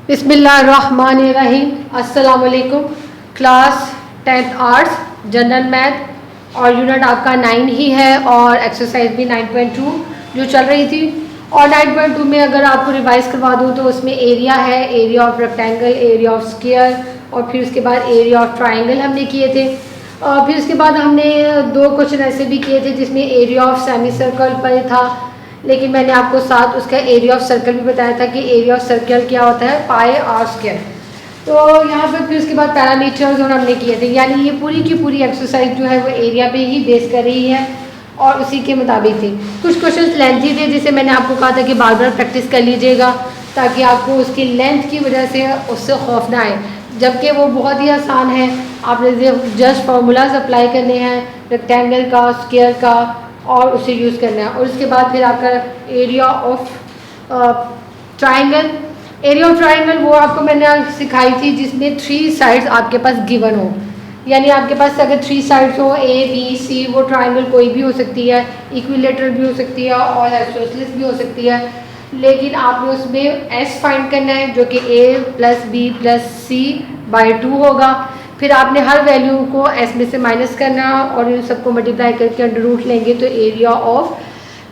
बिस्मिल्लाहिर्रहमानिर्रहीम। अस्सलाम वालेकुम। Class 10th arts general math और यूनिट आपका 9 ही है और एक्सरसाइज भी 9.2 जो चल रही थी। और 9.2 में अगर आपको रिवाइज करवा दूँ तो उसमें एरिया है, area of rectangle, area of square और फिर उसके बाद एरिया ऑफ ट्राइंगल हमने किए थे। फिर उसके बाद हमने 2 क्वेश्चन ऐसे भी किए थे जिसमें एरिया ऑफ सेमी सर्कल पर था, लेकिन मैंने आपको साथ उसका एरिया ऑफ सर्कल भी बताया था कि एरिया ऑफ सर्कल क्या होता है, पाई आर स्क्वायर। तो यहाँ पर फिर उसके बाद पैरामीटर्स और हमने किए थे, यानी ये पूरी की पूरी एक्सरसाइज जो है वो एरिया पे ही बेस कर रही है और उसी के मुताबिक थी। कुछ क्वेश्चन लेंथी थे जिसे मैंने आपको कहा था कि बार बार प्रैक्टिस कर लीजिएगा ताकि आपको उसकी लेंथ की वजह से उससे खौफ ना आए, जबकि वो बहुत ही आसान है। आपने जस्ट फार्मूलाज अप्लाई करने हैं रेक्टेंगल का, स्क्वायर का, और उसे यूज़ करना है। और उसके बाद फिर आपका area of triangle, area of triangle वो आपको मैंने सिखाई थी जिसमें 3 साइड्स आपके पास गिवन हो, यानी आपके पास अगर 3 साइड्स हो A B C, वो ट्राइंगल कोई भी हो सकती है, इक्विलेटरल भी हो सकती है और आइसोसेलेस भी हो सकती है, लेकिन आपने उसमें S फाइंड करना है जो कि A + B + C/2 होगा। फिर आपने हर वैल्यू को S में से माइनस करना और इन सबको मल्टीप्लाई करके अंडर रूट लेंगे तो एरिया ऑफ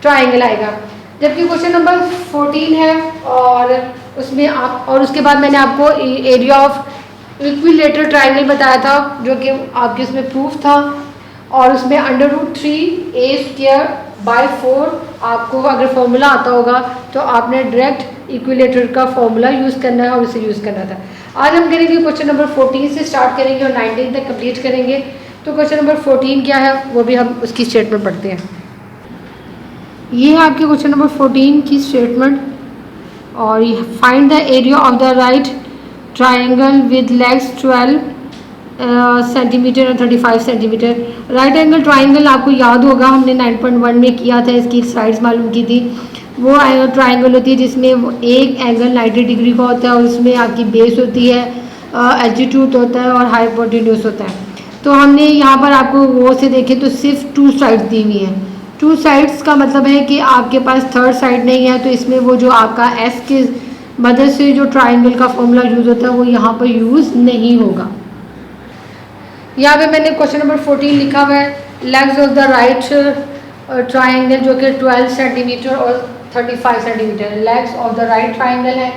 ट्राइंगल आएगा। जबकि क्वेश्चन नंबर 14 है और उसमें आप, और उसके बाद मैंने आपको एरिया ऑफ इक्विलेटरल ट्राइंगल बताया था जो कि आपके उसमें प्रूफ था, और उसमें √3a² आपको अगर फॉर्मूला आता होगा तो आपने डायरेक्ट इक्विलेटर का फॉर्मूला यूज़ करना है और उसे यूज़ करना था। आज हम करेंगे क्वेश्चन नंबर 14 से स्टार्ट करेंगे और 19 तक कंप्लीट करेंगे। तो क्वेश्चन नंबर 14 क्या है वो भी हम उसकी स्टेटमेंट पढ़ते हैं। ये है आपके क्वेश्चन नंबर 14 की स्टेटमेंट, और find the area of the right triangle with legs 12 centimetre और 35 सेंटीमीटर। राइट एंगल ट्राइंगल आपको याद होगा, हमने 9.1 में किया था, इसकी साइड्स मालूम की थी। वो ट्राइंगल होती है जिसमें एक एंगल 90 डिग्री का होता है और उसमें आपकी बेस होती है, एल्टीट्यूड होता है और हाइपोटेन्यूज होता है। तो हमने यहाँ पर आपको वो से देखें तो सिर्फ 2 साइड्स दी हुई हैं। 2 साइड्स का मतलब है कि आपके पास थर्ड साइड नहीं है, तो इसमें वो जो आपका S के मदद से जो ट्राइंगल का फॉर्मूला यूज़ होता है वो यहाँ पर यूज़ नहीं होगा। यहाँ पे मैंने क्वेश्चन नंबर 14 लिखा हुआ है, legs of the right triangle जो कि 12 सेंटीमीटर और 35 centimetre legs of the right triangle है।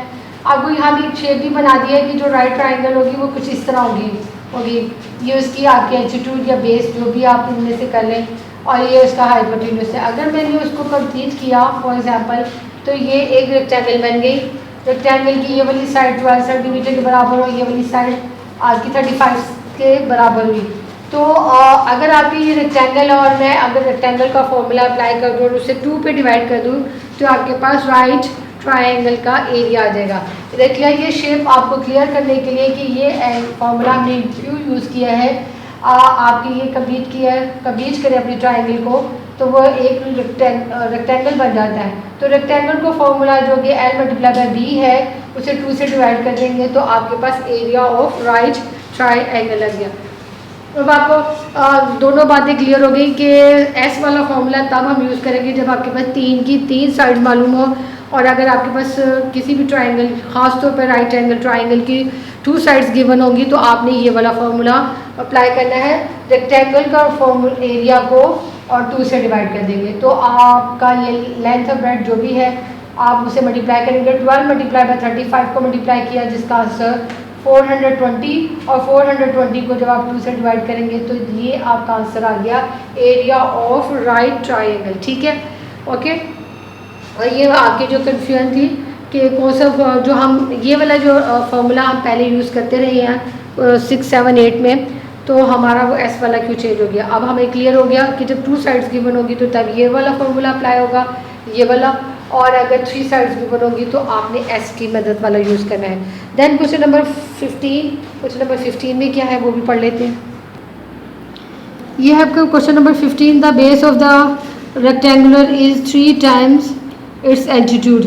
आपको यहाँ भी एक शेप भी बना दिया है कि जो राइट ट्राइंगल होगी वो कुछ इस तरह होगी। ये उसकी आपकी एल्टीट्यूड या बेस जो भी आप इनमें से कर लें, और ये उसका हाइपोटेन्यूज है। अगर मैंने उसको कंप्लीट किया फॉर एग्जांपल तो ये एक रेक्टेंगल बन गई। रेक्टेंगल की ये वाली साइड 12 सेंटीमीटर के बराबर और ये वाली साइड आपकी 35 के बराबर हुई। तो अगर आपकी ये रेक्टेंगल और मैं अगर रेक्टेंगल का फॉर्मूला अप्लाई कर दूँ और उसे 2 पे डिवाइड कर दूँ तो आपके पास राइट ट्राइंगल का एरिया आ जाएगा। देखिए ये शेप आपको क्लियर करने के लिए कि ये फॉर्मूला हमने क्यों यूज़ किया है, आपकी ये कंप्लीट करें अपनी ट्राइंगल को तो वो एक रेक्टेंगल बन जाता है। तो रेक्टेंगल को फॉर्मूला जो कि L × B है उसे 2 से डिवाइड कर देंगे तो आपके पास एरिया ऑफ राइट ट्राइंगल लग गया। अब आपको दोनों बातें क्लियर हो गई कि S वाला फॉर्मूला तब हम यूज़ करेंगे जब आपके पास 3 साइड मालूम हो, और अगर आपके पास किसी भी ट्राइंगल, ख़ास तौर पर राइट एंगल ट्राइंगल की 2 साइड्स गिवन होंगी तो आपने ये वाला फॉर्मूला अप्लाई करना है। रेक्टेंगल का एरिया को और 2 से डिवाइड कर देंगे तो आपका ये लेंथ और ब्रेड जो भी है आप उसे मल्टीप्लाई करेंगे। 12 × 35 को मल्टीप्लाई किया जिसका आंसर 420, और 420 को जब आप 2 से डिवाइड करेंगे तो ये आपका आंसर आ गया एरिया ऑफ राइट ट्राइंगल। ठीक है, ओके। और ये आपकी जो कन्फ्यूजन थी कि कौन सा जो हम ये वाला जो फॉर्मूला हम पहले यूज़ करते रहे हैं 6, 7, 8 में, तो हमारा वो S वाला क्यों चेंज हो गया। अब हमें क्लियर हो गया कि जब 2 साइड्स गिवन होगी तो तब ये वाला फॉर्मूला अप्लाई होगा, ये वाला, और अगर 3 साइड्स गिवन होगी तो आपने S की मदद वाला यूज़ करना है। देन क्वेश्चन नंबर 15 में क्या है वो भी पढ़ लेते हैं। ये है आपका question number 15, the base of the rectangular is 3 times it's altitude.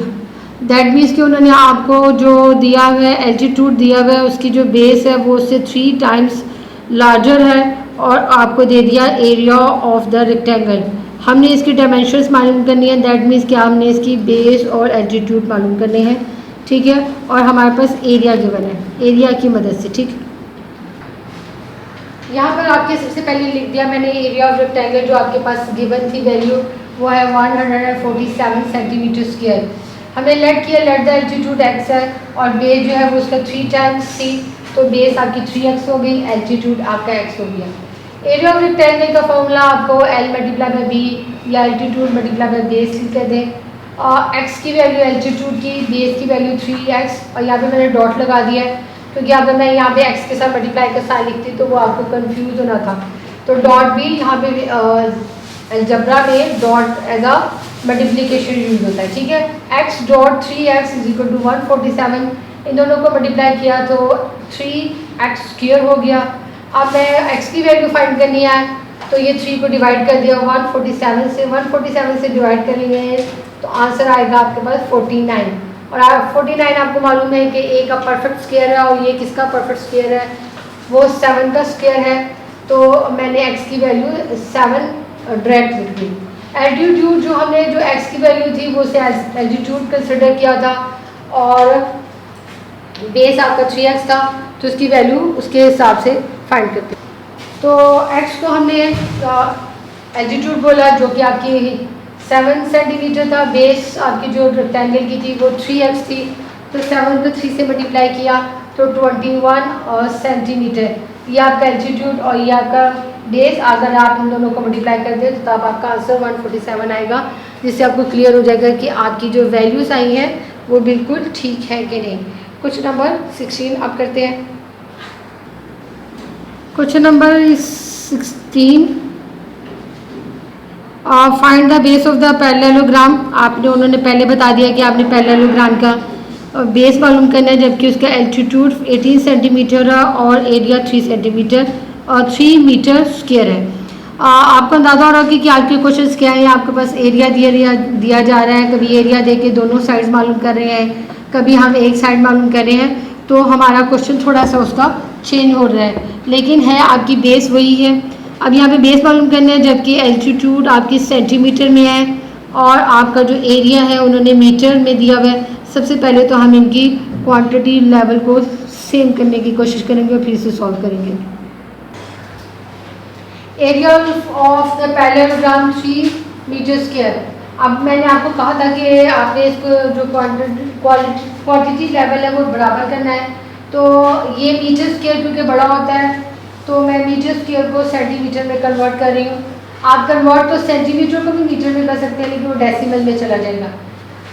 That means कि उन्होंने आपको जो दिया हुआ है एल्टीट्यूड दिया हुआ है उसकी जो बेस है वो उससे 3 टाइम्स लार्जर है, और आपको दे दिया एरिया ऑफ द रेक्टेंगल। हमने इसकी डायमेंशंस मालूम करनी है, दैट मीन्स कि हमने इसकी बेस और एल्टीट्यूड मालूम करने हैं। ठीक है, और हमारे पास एरिया गिवन है एरिया की मदद से। ठीक, यहाँ पर आपके सबसे पहले लिख दिया मैंने एरिया ऑफ रेक्टेंगल जो आपके पास गिवन थी वैल्यू, वो है 147 सेंटीमीटर स्क्वायर। हमने लेट किया, लेट द एल्टीट्यूड एक्स है और बेस जो है वो उसका 3 टाइम्स थी, तो बेस आपकी 3x हो गई, एल्टीट्यूड आपका x हो गया। एरिया ऑफ रेक्टेंगल का फॉर्मूला आपको L मल्टीप्लाई बाई बी या एल्टीट्यूड मल्टीप्लाई बाई बेस लिखते थे। x की वैल्यू एल्टीट्यूड की, बेस की वैल्यू 3x, और यहाँ पे मैंने डॉट लगा दिया है क्योंकि अगर मैं यहाँ पे x के साथ मल्टीप्लाई का साइन लिखती तो वो आपको कंफ्यूज होना था। तो डॉट भी यहाँ पे अलजबरा में dot as a multiplication use होता है। ठीक है, x dot 3x is equal to 147, इन दोनों को मल्टीप्लाई किया तो 3x स्क्वायर हो गया। अब मैं x की वैल्यू फाइंड करनी है तो ये 3 को डिवाइड कर दिया 147 से डिवाइड करेंगे तो आंसर आएगा आपके पास 49। और 49 आपको मालूम है कि ए का परफेक्ट स्क्वायर है और ये किसका परफेक्ट स्क्वायर है, वो 7 का स्क्वायर है। तो मैंने x की वैल्यू 7 डायरेक्ट लिख दी। एल्टीट्यूड जो हमने जो x की वैल्यू थी वो से एल्टीट्यूड कंसिडर किया था और बेस आपका 3x था तो उसकी वैल्यू उसके हिसाब से फाइंड करते। तो x को हमने एल्टीट्यूड बोला जो कि आपकी 7 सेंटीमीटर था, बेस आपकी जो रेक्टेंगल की थी वो 3x थी, तो 7 को 3 से मल्टीप्लाई किया तो 21 सेंटीमीटर, ये आपका एल्टीट्यूड और ये आपका बेस। अगर आप इन दोनों को मल्टीप्लाई कर दें तो तब आपका आंसर 147 आएगा, जिससे आपको क्लियर हो जाएगा कि आपकी जो वैल्यूज़ आई हैं वो बिल्कुल ठीक है कि नहीं। क्वेश्चन नंबर 16 आप करते हैं। Question number 16, find the base of the parallelogram. आपने उन्होंने पहले बता दिया कि आपने पैरेललोग्राम का बेस मालूम करना है, जबकि उसका एल्टीट्यूड 18 सेंटीमीटर है और एरिया 3 सेंटीमीटर और 3 मीटर स्क्वायर है। आपको अंदाज़ा हो रहा है कि आपके क्वेश्चंस क्या है। आपके पास एरिया दिया जा रहा है, कभी एरिया दे के दोनों साइड्स मालूम कर रहे हैं, कभी हम एक साइड मालूम कर रहे हैं, तो हमारा क्वेश्चन थोड़ा सा उसका चेंज हो रहा है, लेकिन है आपकी बेस वही है। अब यहाँ पे बेस मालूम करना है, जबकि एल्टीट्यूड आपकी सेंटीमीटर में है और आपका जो एरिया है उन्होंने मीटर में दिया हुआ है। सबसे पहले तो हम इनकी क्वांटिटी लेवल को सेम करने की कोशिश करेंगे और फिर इसे सॉल्व करेंगे। Area of the parallelogram 3 metre square. अब मैंने आपको कहा था कि आपने इसको जो क्वांटिटी लेवल है वो बराबर करना है, तो ये मीटर स्क्वायर क्योंकि बड़ा होता है तो मैं मीटर स्क्वायर को सेंटीमीटर में कन्वर्ट कर रही हूँ। आप कन्वर्ट तो सेंटीमीटर को भी मीटर में कर सकते हैं, लेकिन वो डेसिमल में चला जाएगा।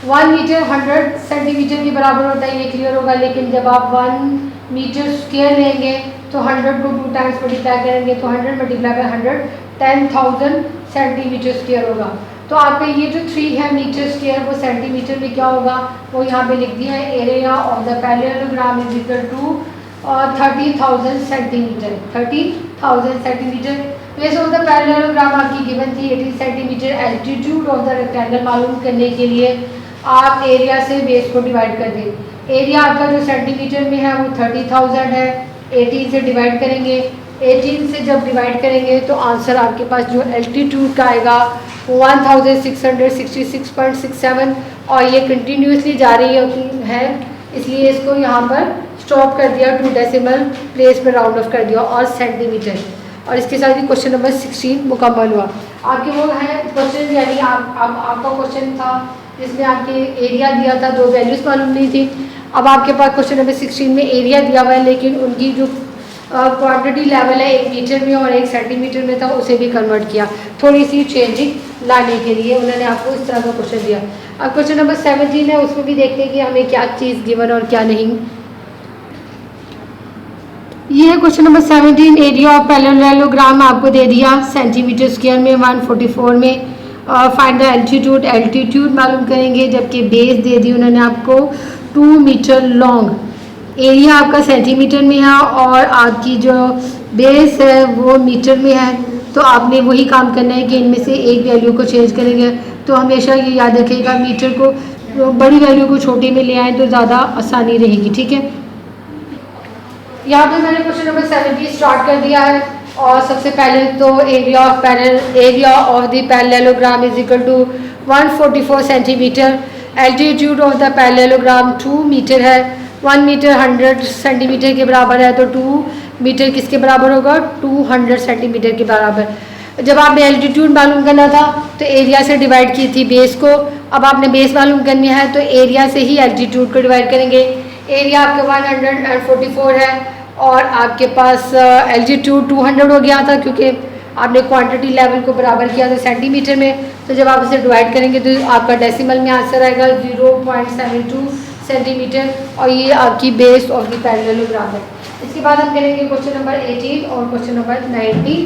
1 मीटर 100 सेंटीमीटर के बराबर होता है, ये क्लियर होगा। लेकिन जब आप 1 मीटर स्क्वायर लेंगे तो 100 को 2 टाइम्स मल्टीप्लाई करेंगे तो 100 मल्टीप्लाई बाय 100 10,000 सेंटीमीटर स्क्वायर होगा। तो आपका ये जो 3 है मीटर स्क्वायर वो सेंटीमीटर में क्या होगा, वो यहाँ पे लिख दिया है। Area of the parallelogram is equal to 30,000 centimetre. 30,000 centimetre. Base of the parallelogram आपकी गिवन थी 18 centimetre. Altitude of the rectangle मालूम करने के लिए आप एरिया से बेस को डिवाइड कर दें। एरिया आपका जो सेंटीमीटर में है वो 30,000 है, 18 से डिवाइड करेंगे। 18 से जब डिवाइड करेंगे तो आंसर आपके पास जो एल्टीट्यूड का आएगा 1666.67 और ये कंटिन्यूसली जारी है, इसलिए इसको यहाँ पर स्टॉप कर दिया, 2 डेसिमल प्लेस में राउंड ऑफ कर दिया और सेंटीमीटर। और इसके साथ ही क्वेश्चन नंबर 16 मुकम्मल हुआ। आपके वो है क्वेश्चन, यानी आपका क्वेश्चन था जिसमें आपके एरिया दिया था, 2 वैल्यूज़ मालूम नहीं थी। अब आपके पास क्वेश्चन नंबर 16 में एरिया दिया हुआ है, लेकिन उनकी जो क्वांटिटी लेवल है 1 मीटर में और 1 सेंटीमीटर में था, उसे भी कन्वर्ट किया थोड़ी सी चेंजिंग लाने के लिए। उन्होंने आपको इस तरह का क्वेश्चन दिया। अब क्वेश्चन नंबर 17 है, उसमें भी देखते हैं कि हमें क्या चीज़ गिवन और क्या नहीं। ये है question number 17। Area of parallelogram आपको दे दिया सेंटीमीटर स्क्वायर में 144 में। Find the altitude. एल्टीट्यूड मालूम करेंगे, जबकि बेस दे दी उन्होंने आपको 2 मीटर लॉन्ग। एरिया आपका सेंटीमीटर में है और आपकी जो बेस है वो मीटर में है, तो आपने वही काम करना है कि इनमें से एक वैल्यू को चेंज करेंगे। तो हमेशा ये याद रखिएगा, मीटर को बड़ी वैल्यू को छोटी में ले आए तो ज़्यादा आसानी रहेगी। ठीक है, यहाँ पे मैंने क्वेश्चन नंबर 17 स्टार्ट कर दिया है। और सबसे पहले तो area of the parallelogram is equal to 144 centimetre. Altitude of the parallelogram 2 metre है, 1 मीटर 100 सेंटीमीटर के बराबर है, तो 2 मीटर किसके बराबर होगा, 200 सेंटीमीटर के बराबर। जब आपने एल्टीट्यूड मालूम करना था तो एरिया से डिवाइड की थी बेस को, अब आपने बेस मालूम करनी है तो एरिया से ही एल्टीट्यूड को डिवाइड करेंगे। एरिया आपके 144 है और आपके पास एल्टीट्यूड 200 हो गया था क्योंकि आपने क्वांटिटी लेवल को बराबर किया था सेंटीमीटर में। तो जब आप इसे डिवाइड करेंगे तो आपका डेसिमल में आंसर आएगा 0.72 सेंटीमीटर, और ये आपकी बेस ऑफ द पैरेललोग्राम है। इसके बाद हम करेंगे क्वेश्चन नंबर 18 और क्वेश्चन नंबर 19।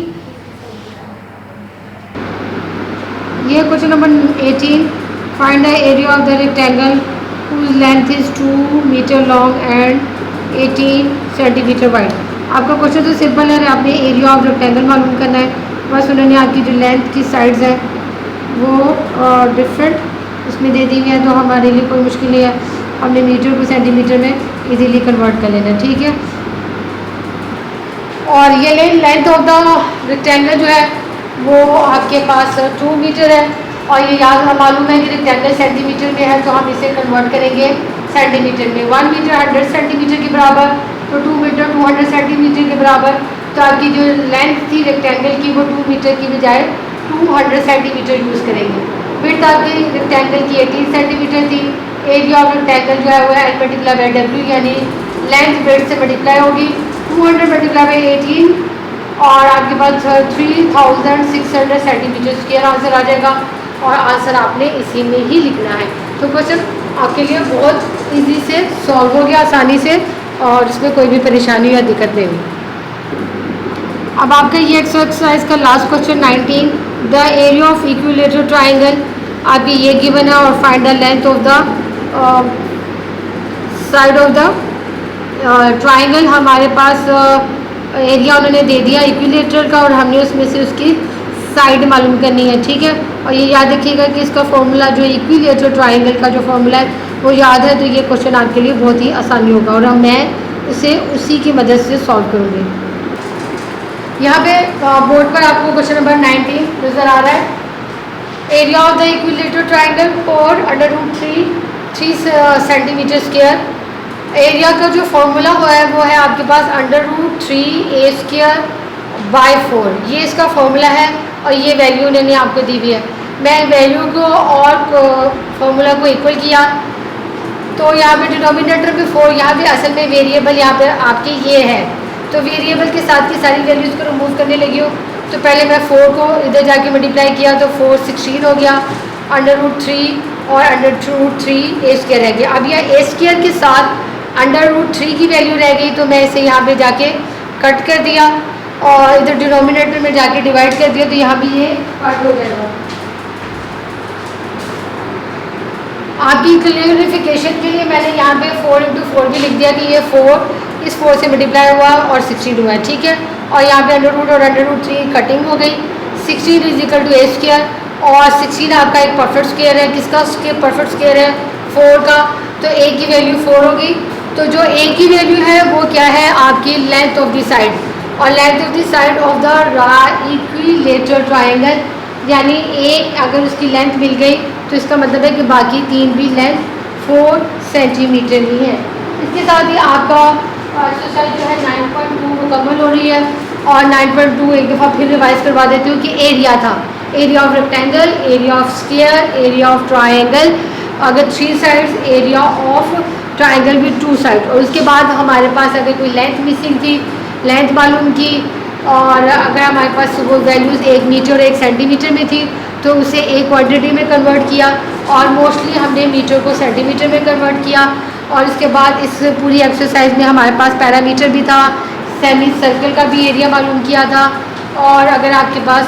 ये question number 18, find the area of the rectangle whose length is 2 metre long and 18 centimetre wide. आपका क्वेश्चन तो सिंपल है, आपने एरिया ऑफ रेक्टेंगल मालूम करना है। बस उन्होंने आपकी जो लेंथ की साइड्स हैं वो डिफरेंट उसमें दे दी हुई है, तो हमारे लिए कोई मुश्किल नहीं है, हमने मीटर को सेंटीमीटर में इजीली कन्वर्ट कर लेना, ठीक है। और ये लेंथ ऑफ द रेक्टेंगल जो है वो आपके पास 2 मीटर है, और ये याद मालूम है कि रेक्टेंगल सेंटीमीटर में है तो हम इसे कन्वर्ट करेंगे सेंटीमीटर में। 1 मीटर 100 सेंटीमीटर के बराबर, तो 2 मीटर 200 सेंटीमीटर के बराबर। तो आपकी जो लेंथ थी रेक्टेंगल की वो 2 मीटर की बजाय 200 सेंटीमीटर यूज़ करेंगे। विड्थ आपकी रेक्टेंगल की 18 सेंटीमीटर थी। एरिया ऑफ रेक्टेंगल जो है वो L मल्टीप्लाई बाई W, यानी लेंथ विड्थ से मल्टीप्लाई होगी, 200 मल्टीप्लाई बाई 18 और आपके पास 3600 सेंटीमीटर स्क्वायर आंसर आ जाएगा, और आंसर आपने इसी में ही लिखना है। तो क्वेश्चन आपके लिए बहुत इजी से सॉल्व हो गया, आसानी से, और इसमें कोई भी परेशानी या दिक्कत नहीं हुई। अब आपका ये एक्सरसाइज का last question 19, the area of equilateral triangle आपकी ये गिवन है, और find the length of the side of the triangle. हमारे पास एरिया उन्होंने दे दिया इक्विलेटरल का, और हमने उसमें से उसकी साइड मालूम करनी है, ठीक है। और ये याद रखिएगा कि इसका फॉर्मूला जो इक्विलेटरल ट्राइंगल का जो फॉर्मूला है वो याद है, तो ये क्वेश्चन आपके लिए बहुत ही आसानी होगा, और मैं इसे उसी की मदद से सॉल्व करूँगी। यहाँ पे बोर्ड पर आपको क्वेश्चन नंबर 19 नज़र आ रहा है। Area of the equilateral triangle for √3 centimetre square. Area का जो फॉर्मूला हुआ है वो है आपके पास √3a² बाई 4, ये इसका फॉर्मूला है, और ये वैल्यू उन्होंने आपको दी हुई है। मैं वैल्यू को और फॉर्मूला को इक्वल किया, तो यहाँ पे डिनोमिनेटर में 4, यहाँ पे असल में वेरिएबल यहाँ पे आपकी ये है, तो वेरिएबल के साथ की सारी वैल्यूज़ को रिमूव करने लगी हूँ। तो पहले मैं 4 को इधर जाके मल्टीप्लाई किया तो 4 16 हो गया, √3 और √3a² रह गया। अब यह a² के साथ √3 की वैल्यू रह गई, तो मैं इसे यहाँ पे जाके कट कर दिया और इधर डिनोमिनेटर में जाके डिवाइड कर दिया, तो यहाँ भी ये कट हो जाएगा। आपकी क्लियरिफिकेशन के लिए मैंने यहाँ पे 4 × 4 भी लिख दिया कि ये 4 इस 4 से मल्टीप्लाई हुआ और 16 हुआ है, ठीक है। और यहाँ पे √√ और √3 कटिंग हो गई, 16 = a², और 16 आपका एक परफेक्ट स्क्वायर है, किसका परफेक्ट स्क्वायर है 4 का, तो a की वैल्यू 4 होगी। तो जो a की वैल्यू है वो क्या है आपकी लेंथ ऑफ द साइड, और length of the side of the equilateral triangle, यानी a अगर उसकी लेंथ मिल गई तो इसका मतलब है कि बाकी 3 भी लेंथ 4 सेंटीमीटर ही है। इसके साथ ही आपका एक्सरसाइज जो है 9.2 मुकम्मल हो रही है, और 9.2 एक दफ़ा फिर रिवाइज करवा देती हूँ कि एरिया था, area of rectangle, area of square, area of triangle, अगर 3 sides, area of triangle with 2 side, और उसके बाद हमारे पास अगर कोई लेंथ मिसिंग थी, लेंथ मालूम की, और अगर हमारे पास वो वैल्यूज़ 1 मीटर और 1 सेंटीमीटर में थी तो उसे एक क्वांटिटी में कन्वर्ट किया, और मोस्टली हमने मीटर को सेंटीमीटर में कन्वर्ट किया। और इसके बाद इस पूरी एक्सरसाइज में हमारे पास पैरामीटर भी था, सेमी सर्कल का भी एरिया मालूम किया था, और अगर आपके पास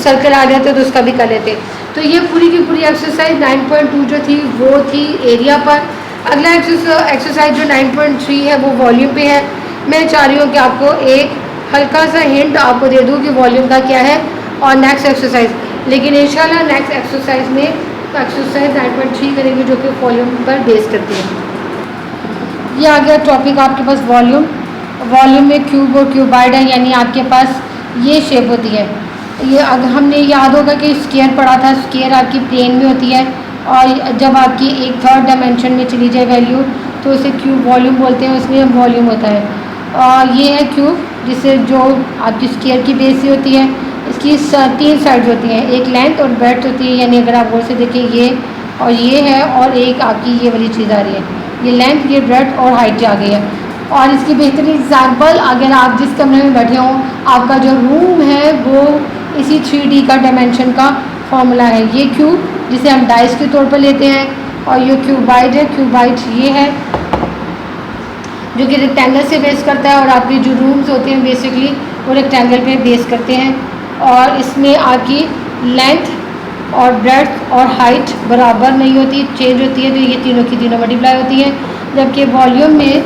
सर्कल आ जाते तो उसका भी कर लेते। तो ये पूरी की पूरी एक्सरसाइज 9.2 जो थी वो थी एरिया पर। अगला एक्सरसाइज जो 9.3 है वो वॉल्यूम पे है। मैं चाह रही हूँ कि आपको एक हल्का सा हिंट आपको दे दूँ कि वॉल्यूम का क्या है और नेक्स्ट एक्सरसाइज, लेकिन इंशाल्लाह नेक्स्ट एक्सरसाइज में एक्सरसाइज 9.3 करेंगे जो कि वॉल्यूम पर बेस करती है। ये आ गया टॉपिक आपके पास वॉल्यूम। वॉल्यूम में क्यूब और क्यूबाइड है, यानी आपके पास ये शेप होती है। ये अगर हमने याद होगा कि स्क्वायर पढ़ा था, स्क्वायर आपकी प्लेन में होती है, और जब आपकी एक थर्ड डायमेंशन में चली जाए वैल्यू तो उसे क्यूब वॉल्यूम बोलते हैं, उसमें वॉल्यूम होता है। और ये है क्यूब, जिसे जो आपकी स्क्वायर की बेस ही होती है। इसकी 3 साइड्स होती हैं, एक लेंथ और ब्रेड्थ होती है, यानी अगर आप गौर से देखें ये और ये है, और एक आपकी ये वाली चीज़ आ रही है, ये लेंथ, ये ब्रेड्थ और हाइट आ गई है। और इसकी बेहतरीन एग्जाम्पल, अगर आप जिस कमरे में बैठे हों, आपका जो रूम है वो इसी 3D का डायमेंशन का फॉर्मूला है। ये क्यूब जिसे हम डाइस के तौर पर लेते हैं, और ये क्यूबाइड है। क्यूबाइड ये है जो कि रेक्टेंगल से बेस करता है, और आपके जो रूम्स होते हैं बेसिकली वो रेक्टेंगल पे बेस करते हैं। और इसमें आपकी लेंथ और ब्रेड्थ और हाइट बराबर नहीं होती, चेंज होती है, तो ये तीनों की तीनों मल्टीप्लाई होती हैं। जबकि वॉल्यूम में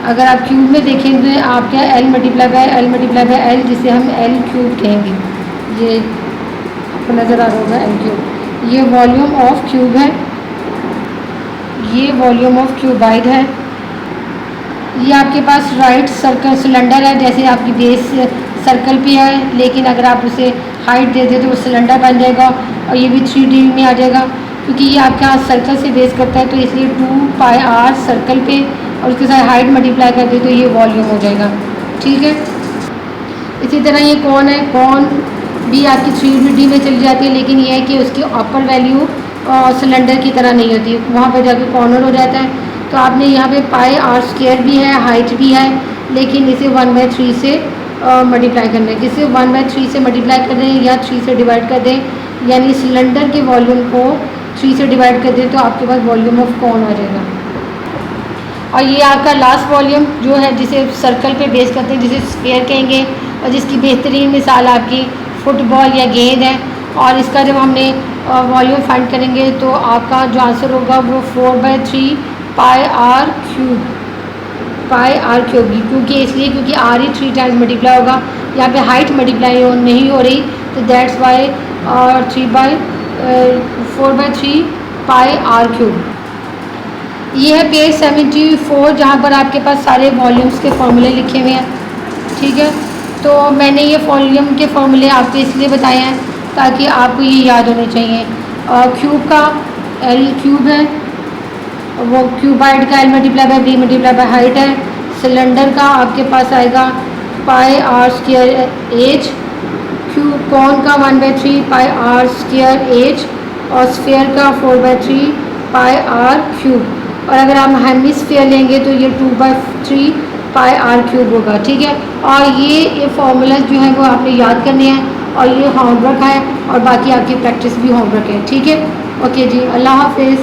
अगर आप क्यूब में देखें तो आप क्या एल मल्टीप्लाई बाय एल, जिसे हम एल क्यूब कहेंगे। ये आपको नज़र आ रहा होगा एल क्यूब। ये वॉल्यूम ऑफ क्यूब है, ये वॉल्यूम ऑफ क्यूबाइड है। ये आपके पास राइट सर्कल सिलेंडर है, जैसे आपकी बेस सर्कल पे है, लेकिन अगर आप उसे हाइट दे दें तो वो सिलेंडर बन जाएगा, और ये भी 3D में आ जाएगा, क्योंकि ये आपके यहाँ सर्कल से बेस करता है, तो इसलिए 2πr सर्कल पे और उसके साथ हाइट मल्टीप्लाई कर दे तो ये वॉल्यूम हो जाएगा। ठीक है, इसी तरह ये कौन है, कौन भी आपकी 3D में चली जाती है, लेकिन ये है कि उसकी अपर वैल्यू सिलेंडर की तरह नहीं होती, वहाँ पर जाके कॉर्नर हो जाता है। तो आपने यहाँ पे πr² भी है, हाइट भी है, लेकिन इसे 1/3 से मल्टीप्लाई करना है। किसी 1/3 से मल्टीप्लाई कर दें या 3 से डिवाइड कर दें, यानी सिलेंडर के वॉल्यूम को 3 से डिवाइड कर दें, तो आपके पास वॉल्यूम ऑफ कौन आ जाएगा। और ये आपका लास्ट वॉल्यूम जो है, जिसे सर्कल पे बेस करते हैं, जिसे स्फीयर कहेंगे, और जिसकी बेहतरीन मिसाल आपकी फुटबॉल या गेंद है। और इसका जब हमने वॉल्यूम फाइंड करेंगे तो आपका जो आंसर होगा वो 4/3 πr क्यूब क्योंकि इसलिए क्योंकि r ही 3 टाइम्स मल्टीप्लाई होगा, यहाँ पे हाइट मल्टीप्लाई नहीं हो रही, तो दैट्स वाई 4/3 πr क्यूब। ये है पेज 74, जहाँ पर आपके पास सारे वॉल्यूम्स के फॉर्मूले लिखे हुए हैं। ठीक है, तो मैंने ये वॉल्यूम के फॉर्मूले आपको इसलिए बताए हैं ताकि आपको ये याद होने चाहिए। क्यूब का एल क्यूब है, वो क्यूबाइड का L multiply by B multiply by height है। सिलेंडर का आपके पास आएगा πr² एच, क्यूब कॉन का 1/3 πr² एच, और स्फीयर का 4/3 πr क्यूब। और अगर आप हेमिस्फीयर लेंगे तो ये 2/3 πr क्यूब होगा। ठीक है, और ये फॉर्मूला जो है वो आपने याद करने हैं, और ये होमवर्क है, और बाकी आपकी प्रैक्टिस भी होमवर्क है। ठीक है, ओके जी, अल्लाह हाफिज़।